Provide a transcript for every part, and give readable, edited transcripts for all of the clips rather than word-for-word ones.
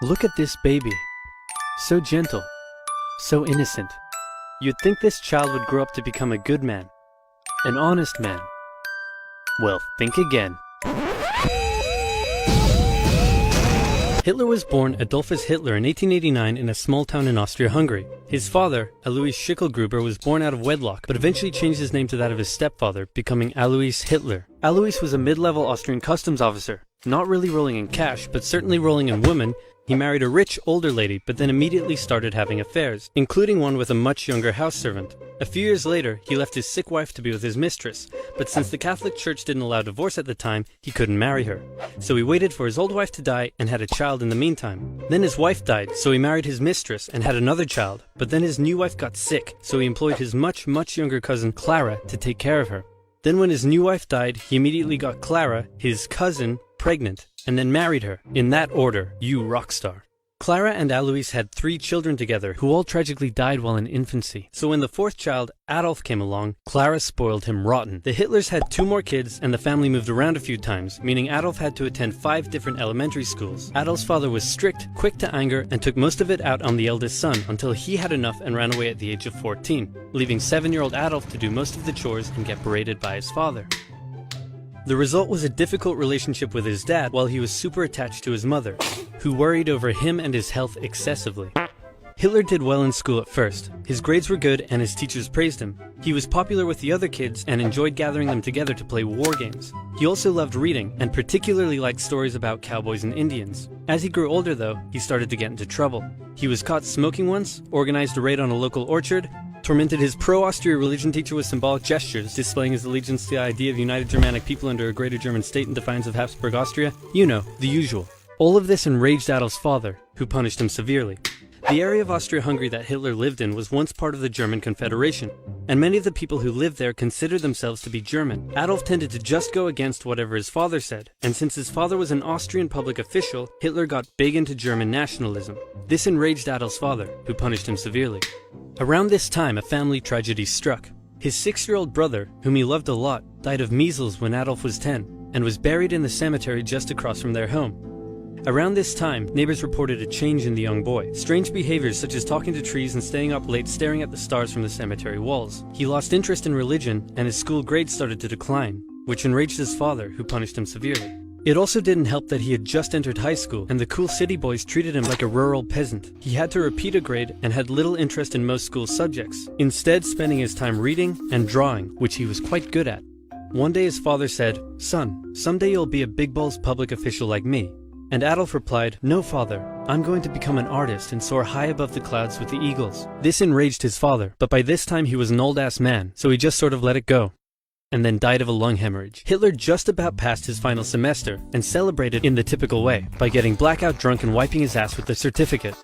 Look at this baby. So gentle, so innocent. You'd think this child would grow up to become a good man, an honest man. Well, think again. Hitler was born Adolphus Hitler in 1889 in a small town in Austria-Hungary. His father, Alois Schicklgruber, was born out of wedlock, but eventually changed his name to that of his stepfather, becoming Alois Hitler. Alois was a mid-level Austrian customs officer, not really rolling in cash, but certainly rolling in women. He married a rich, older lady, but then immediately started having affairs, including one with a much younger house servant. A few years later, he left his sick wife to be with his mistress, but since the Catholic Church didn't allow divorce at the time, he couldn't marry her. So he waited for his old wife to die and had a child in the meantime. Then his wife died, so he married his mistress and had another child, but then his new wife got sick, so he employed his much younger cousin Clara to take care of her. Then when his new wife died, he immediately got Clara, his cousin, pregnant, and then married her. In that order, you rock star. Clara and Alois had 3 children together, who all tragically died while in infancy. So when the 4th child, Adolf, came along, Clara spoiled him rotten. The Hitlers had 2 more kids, and the family moved around a few times, meaning Adolf had to attend 5 different elementary schools. Adolf's father was strict, quick to anger, and took most of it out on the eldest son, until he had enough and ran away at the age of 14, leaving 7-year-old Adolf to do most of the chores and get berated by his father. The result was a difficult relationship with his dad, while he was super attached to his mother, who worried over him and his health excessively. Hitler did well in school at first. His grades were good and his teachers praised him. He was popular with the other kids and enjoyed gathering them together to play war games. He also loved reading, and particularly liked stories about cowboys and Indians. As he grew older though, he started to get into trouble. He was caught smoking once, organized a raid on a local orchard, tormented his pro-Austria religion teacher with symbolic gestures, displaying his allegiance to the idea of united Germanic people under a greater German state in defiance of Habsburg Austria. You know, the usual. All of this enraged Adolf's father, who punished him severely. The area of Austria-Hungary that Hitler lived in was once part of the German Confederation, and many of the people who lived there considered themselves to be German. Adolf tended to just go against whatever his father said, and since his father was an Austrian public official, Hitler got big into German nationalism. This enraged Adolf's father, who punished him severely. Around this time, a family tragedy struck. His 6-year-old brother, whom he loved a lot, died of measles when Adolf was 10, and was buried in the cemetery just across from their home. Around this time, neighbors reported a change in the young boy. Strange behaviors such as talking to trees and staying up late staring at the stars from the cemetery walls. He lost interest in religion, and his school grades started to decline, which enraged his father, who punished him severely. It also didn't help that he had just entered high school, and the cool city boys treated him like a rural peasant. He had to repeat a grade and had little interest in most school subjects, instead spending his time reading and drawing, which he was quite good at. One day his father said, "Son, someday you'll be a big-balls public official like me." And Adolf replied, "No, father, I'm going to become an artist and soar high above the clouds with the eagles." This enraged his father, but by this time he was an old-ass man, so he just sort of let it go, and then died of a lung hemorrhage. Hitler just about passed his final semester, and celebrated in the typical way, by getting blackout drunk and wiping his ass with the certificate.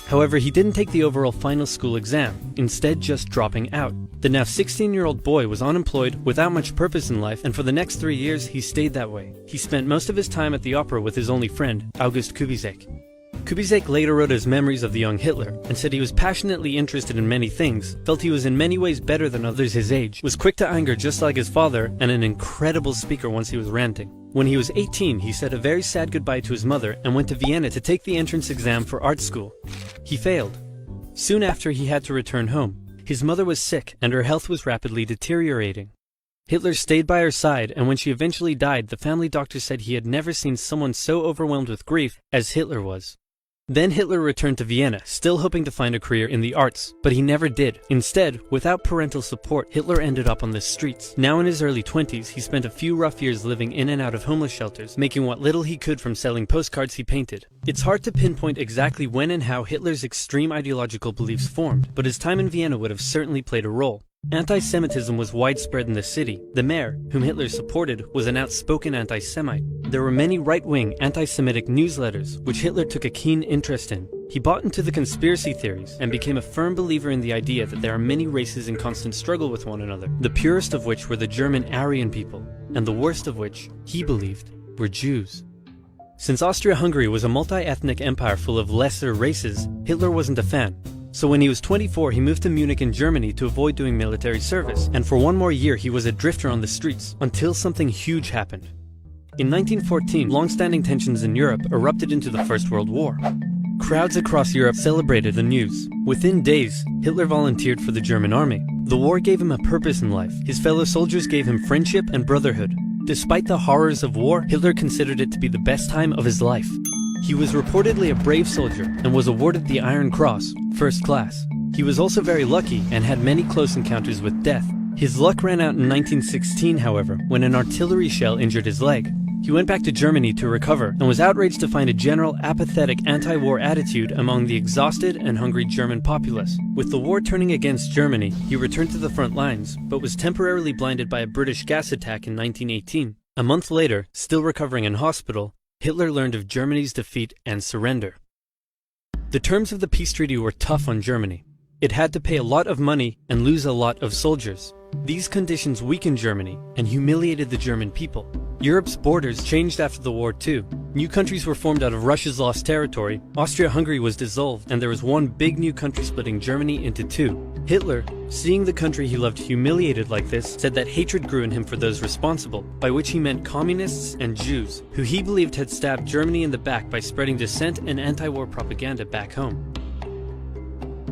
However, he didn't take the overall final school exam, instead just dropping out. The now 16-year-old boy was unemployed, without much purpose in life, and for the next 3 years he stayed that way. He spent most of his time at the opera with his only friend, August Kubizek. Kubizek later wrote his memories of the young Hitler, and said he was passionately interested in many things, felt he was in many ways better than others his age, was quick to anger just like his father, and an incredible speaker once he was ranting. When he was 18, he said a very sad goodbye to his mother and went to Vienna to take the entrance exam for art school. He failed. Soon after, he had to return home. His mother was sick, and her health was rapidly deteriorating. Hitler stayed by her side, and when she eventually died, the family doctor said he had never seen someone so overwhelmed with grief as Hitler was. Then Hitler returned to Vienna, still hoping to find a career in the arts, but he never did. Instead, without parental support, Hitler ended up on the streets. Now in his early 20s, he spent a few rough years living in and out of homeless shelters, making what little he could from selling postcards he painted. It's hard to pinpoint exactly when and how Hitler's extreme ideological beliefs formed, but his time in Vienna would have certainly played a role. Anti-Semitism was widespread in the city. The mayor, whom Hitler supported, was an outspoken anti-Semite. There were many right-wing, anti-Semitic newsletters, which Hitler took a keen interest in. He bought into the conspiracy theories, and became a firm believer in the idea that there are many races in constant struggle with one another, the purest of which were the German Aryan people, and the worst of which, he believed, were Jews. Since Austria-Hungary was a multi-ethnic empire full of lesser races, Hitler wasn't a fan. So when he was 24, he moved to Munich in Germany to avoid doing military service, and for one more year he was a drifter on the streets, until something huge happened. In 1914, long-standing tensions in Europe erupted into the First World War. Crowds across Europe celebrated the news. Within days, Hitler volunteered for the German army. The war gave him a purpose in life. His fellow soldiers gave him friendship and brotherhood. Despite the horrors of war, Hitler considered it to be the best time of his life. He was reportedly a brave soldier and was awarded the Iron Cross, first class. He was also very lucky and had many close encounters with death. His luck ran out in 1916, however, when an artillery shell injured his leg. He went back to Germany to recover and was outraged to find a general apathetic anti-war attitude among the exhausted and hungry German populace. With the war turning against Germany, he returned to the front lines, but was temporarily blinded by a British gas attack in 1918. A month later, still recovering in hospital, Hitler learned of Germany's defeat and surrender. The terms of the peace treaty were tough on Germany. It had to pay a lot of money and lose a lot of soldiers. These conditions weakened Germany and humiliated the German people. Europe's borders changed after the war too. New countries were formed out of Russia's lost territory, Austria-Hungary was dissolved, and there was one big new country splitting Germany into two. Hitler, seeing the country he loved humiliated like this, said that hatred grew in him for those responsible, by which he meant communists and Jews, who he believed had stabbed Germany in the back by spreading dissent and anti-war propaganda back home.